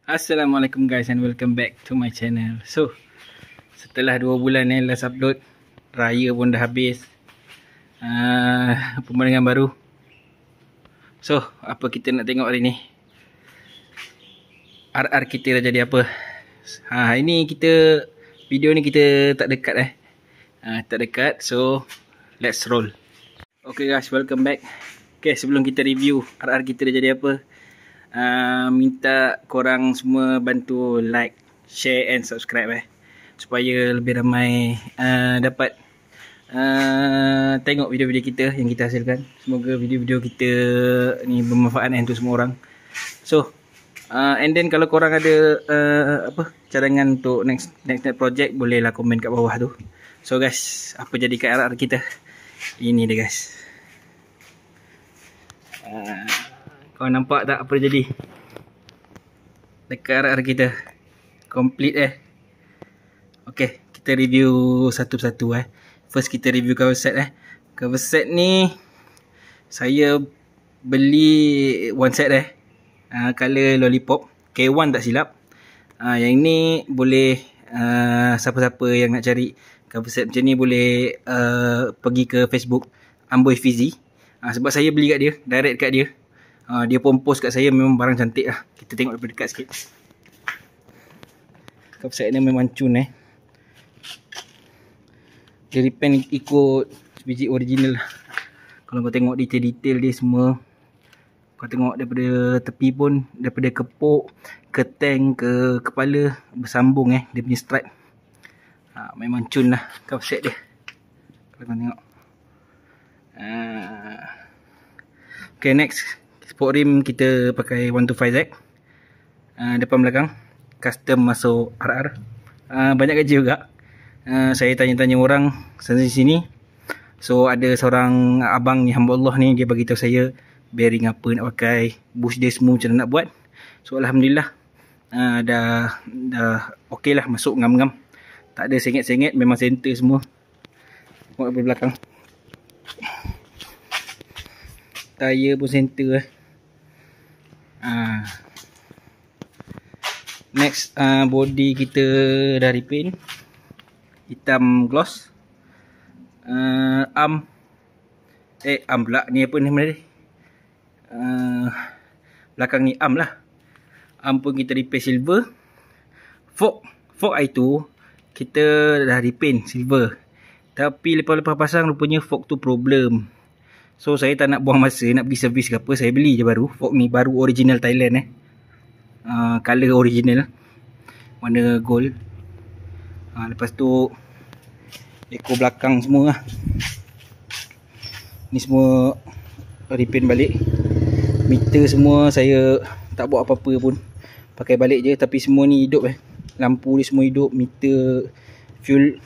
Assalamualaikum guys and welcome back to my channel. So, setelah 2 bulan last upload, raya pun dah habis, pemandangan baru. So, apa kita nak tengok hari ni? RR kita dah jadi apa? Hari ni video ni kita tak dekat tak dekat, so let's roll. Okay guys, welcome back. Okay, sebelum kita review RR kita dah jadi apa, minta korang semua bantu like, share and subscribe supaya lebih ramai dapat tengok video-video kita yang kita hasilkan. Semoga video-video kita ni bermanfaat untuk semua orang. So and then kalau korang ada cadangan untuk next project, bolehlah komen kat bawah tu. So guys, apa jadi kat RR kita? Ini dia guys. Kau nampak tak apa jadi dekat RR kita? Complete Okay, kita review satu-satu First kita review cover set Cover set ni saya beli one set color lollipop K1 tak silap. Yang ni boleh siapa-siapa yang nak cari cover set macam ni boleh pergi ke Facebook Amboy Fizi. Sebab saya beli kat dia, direct kat dia. Dia pun post kat saya, memang barang cantik lah. Kita tengok daripada dekat sikit. Cover set ni memang cun Dia repaint ikut sebiji original lah. Kalau kau tengok detail-detail dia semua, kau tengok daripada tepi pun, daripada kepuk ke tank ke kepala bersambung dia punya stripe. Memang cun lah cover set dia. Kalau kau tengok. Okay, next sport rim kita pakai 125Z. Depan belakang custom masuk RR. Banyak kerja juga. Saya tanya-tanya orang sana sini. So ada seorang abang ni, hamba Allah ni, dia bagi tahu saya bearing apa nak pakai, bush dia semua macam mana nak buat. So alhamdulillah dah okey lah, masuk ngam-ngam. Tak ada sengit-sengit, memang center semua. Tengok dari belakang. Tayar pun center Next body kita dah repaint hitam gloss. Arm pula ni, apa ni mana dia? Belakang ni arm lah. Arm pun kita repaint silver. Fork itu kita dah repaint silver. Tapi lepas pasang rupanya fork tu problem. So saya tak nak buang masa nak pergi servis ke apa, saya beli je baru. Fork ni baru original Thailand color original, warna gold. Lepas tu ekor belakang semua ni semua repaint balik. Meter semua saya tak buat apa-apa pun, pakai balik je. Tapi semua ni hidup lampu ni semua hidup, meter fuel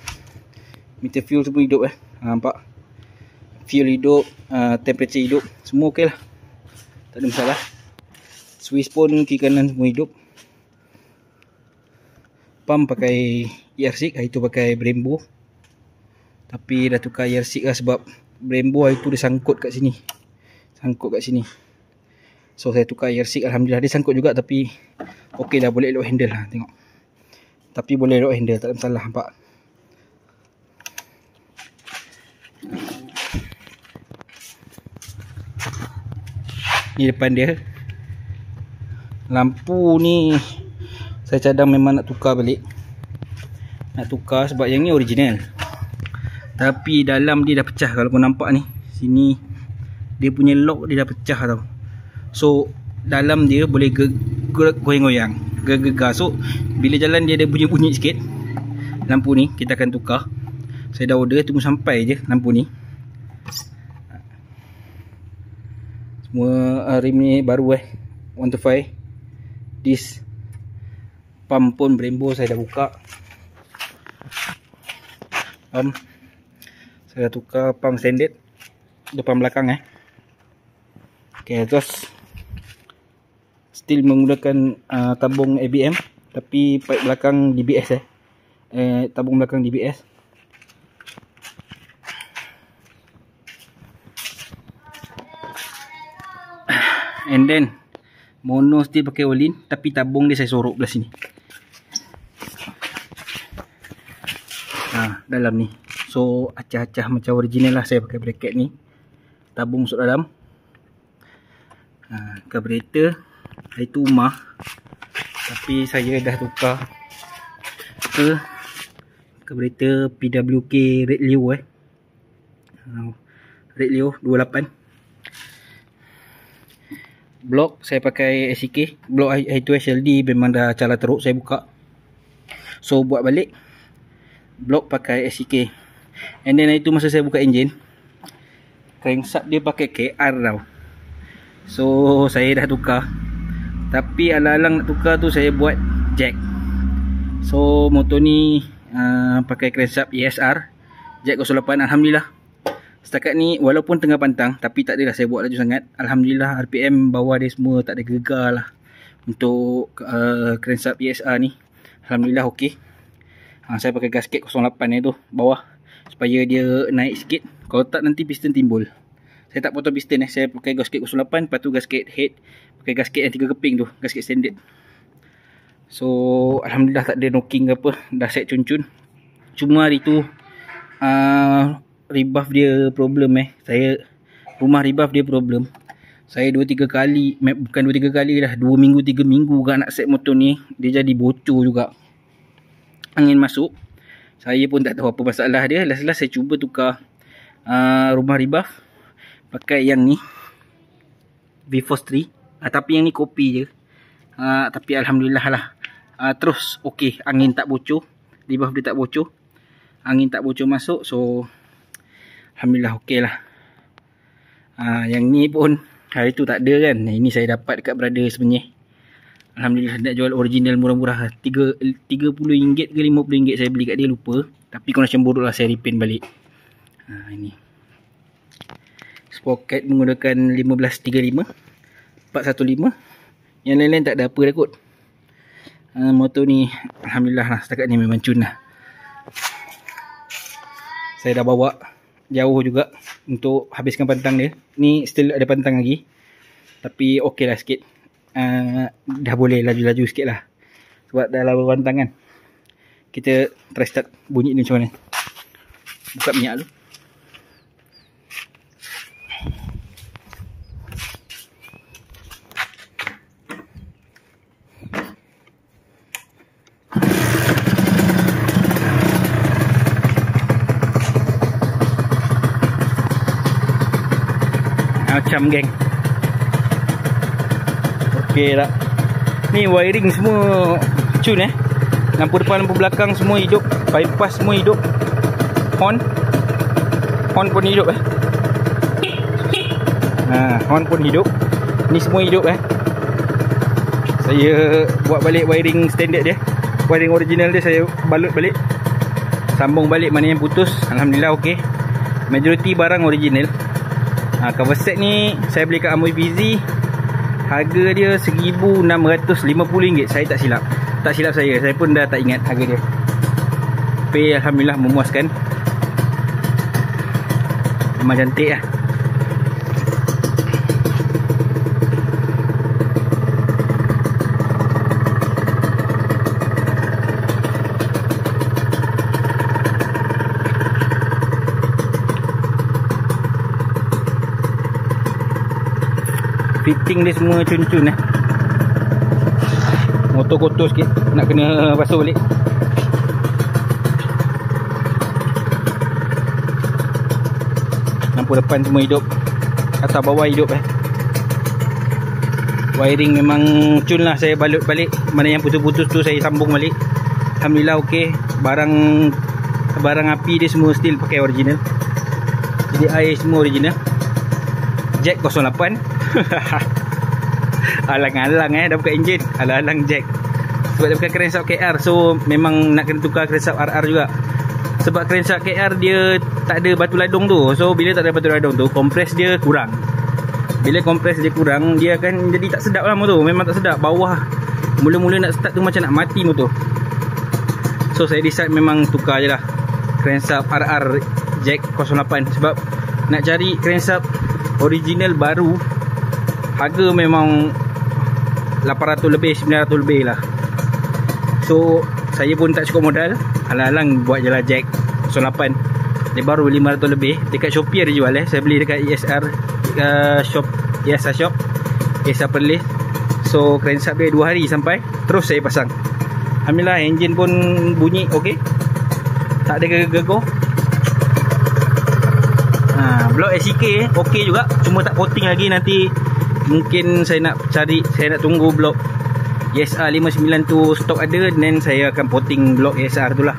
semua hidup nampak. Fuel hidup, temperature hidup, semua okey lah, tak ada masalah. Switch pun kiri kanan semua hidup. Pump pakai ER6, itu pakai Brembo. Tapi dah tukar ER6 lah, sebab Brembo itu dia sangkut kat sini. So saya tukar ER6, alhamdulillah dia sangkut juga, tapi okey lah, boleh elok handle lah, tengok. Tapi boleh elok handle, tak ada masalah, nampak. Ni depan dia. Lampu ni saya cadang memang nak tukar balik. Nak tukar sebab yang ni original. Tapi dalam dia dah pecah. Kalau kau nampak ni, sini dia punya lock dia dah pecah tau. So dalam dia boleh goyang-goyang, gegar. So bila jalan dia ada bunyi-bunyi sikit. Lampu ni kita akan tukar. Saya dah order, tunggu sampai je lampu ni. Semua rim ni baru 125. Disc pump pun Brembo saya dah buka. Saya dah tukar pump standard depan belakang Okay, terus still menggunakan tabung ABM, tapi pipe belakang DBS tabung belakang DBS. And then Mono steel pakai olin, tapi tabung dia saya sorok belah sini. Dalam ni. So acah-acah macam original lah, saya pakai bracket ni. Tabung masuk dalam. Carburetor itu mah, tapi saya dah tukar ke carburetor PWK Red Leo Red Leo 28. Blok saya pakai SCK. Blok I2HLD memang dah cala teruk, saya buka. So buat balik. Blok pakai SCK. And then itu masa saya buka enjin, crankshaft dia pakai KR tau. So saya dah tukar, tapi alang-alang nak tukar tu saya buat jack. So motor ni pakai crankshaft ESR jack 08. Alhamdulillah setakat ni walaupun tengah pantang, tapi tak adalah saya buat laju sangat. Alhamdulillah RPM bawah dia semua tak ada gegar lah untuk crankshaft ESR ni. Alhamdulillah okey. Saya pakai gasket 08 ni tu bawah supaya dia naik sikit. Kalau tak nanti piston timbul. Saya tak potong piston saya pakai gasket 08, lepas tu gasket head pakai gasket yang 3 keping tu, gasket standard. So alhamdulillah tak ada knocking ke apa, dah set cun-cun. Cuma hari tu rebuff dia problem rumah rebuff dia problem. Saya 2-3 kali, bukan 2-3 kali lah, 2 minggu 3 minggu kan nak set motor ni, dia jadi bocor juga. Angin masuk. Saya pun tak tahu apa masalah dia. Last-last saya cuba tukar rumah rebuff pakai yang ni V-Force 3, tapi yang ni kopi je. Tapi alhamdulillah lah. Terus okey, angin tak bocor, rebuff dia tak bocor, angin tak bocor masuk. So alhamdulillah okey lah. Yang ni pun hari tu tak ada kan. Ini saya dapat dekat brother sebenarnya. Alhamdulillah nak jual original murah-murah, RM30 ke RM50 saya beli kat dia, lupa. Tapi connection buruk lah, saya repaint balik. Ini sprocket menggunakan 1535 415. Yang lain-lain tak ada apa dah kot. Motor ni alhamdulillah lah, setakat ni memang cun lah. Saya dah bawa jauh juga untuk habiskan pantang dia. Ni still ada pantang lagi, tapi okey lah sikit. Dah boleh laju-laju sikit lah, sebab dah lama pantang kan. Kita try start bunyi ni macam mana. Buka minyak dulu. Macam geng. Okey tak? Ni wiring semua cun Lampu depan, lampu belakang semua hidup. Bypass semua hidup. Horn pun hidup horn pun hidup. Ni semua hidup Saya buat balik wiring standard dia. Wiring original dia saya balut balik, sambung balik mana yang putus. Alhamdulillah okey. Majority barang original. Cover set ni saya beli kat Amoy PZ. Harga dia RM1,650. Saya tak silap. Tak silap saya pun dah tak ingat harga dia. Tapi alhamdulillah memuaskan. Memang cantik lah. Fitting dia semua cun-cun Motor kotor sikit, nak kena basuh balik. Lampu depan semua hidup, atas bawah hidup Wiring memang cun lah. Saya balut balik, mana yang putus-putus tu saya sambung balik. Alhamdulillah okey. Barang api dia semua still pakai original. Jadi air semua original. Jack 08. Alang-alang dah buka enjin, alang-alang jack. Sebab dia bukan crankshaft KR, so memang nak kena tukar crankshaft RR juga. Sebab crankshaft KR dia tak ada batu ladung tu. So bila tak ada batu ladung tu, kompres dia kurang. Bila kompres dia kurang, dia akan jadi tak sedap lah motor. Memang tak sedap. Bawah mula-mula nak start tu macam nak mati motor. So saya decide memang tukar je lah crankshaft RR jack 08. Sebab nak cari crankshaft original baru, harga memang 800 lebih, 900 lebih lah. So saya pun tak cukup modal, alang-alang buat je lah jack 08. Dia baru 500 lebih. Dekat Shopee ada jual Saya beli dekat ESR shop, ESR shop, ESR Perlis. So crankshaft dia 2 hari sampai. Terus saya pasang, alhamdulillah enjin pun bunyi okey, tak ada gegar. Blok SCK okey juga, cuma tak coating lagi. Nanti mungkin saya nak tunggu blok ESR 59 tu stok ada, then saya akan potting blok ESR tu lah.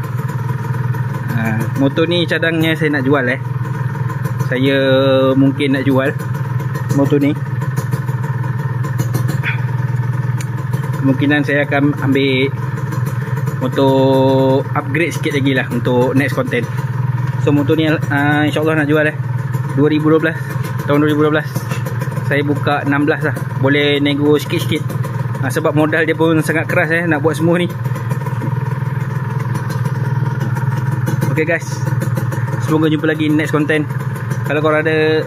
Motor ni cadangnya saya nak jual Saya mungkin nak jual motor ni. Kemungkinan saya akan ambil motor upgrade sikit lagi lah untuk next content. So motor ni insyaAllah nak jual 2012, tahun 2012. Saya buka 16 lah, boleh nego sikit-sikit. Sebab modal dia pun sangat keras nak buat semua ni. Okay guys, semoga jumpa lagi next content. Kalau korang ada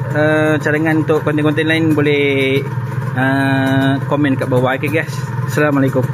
cadangan untuk konten-konten lain, boleh komen kat bawah. Okay guys, Assalamualaikum.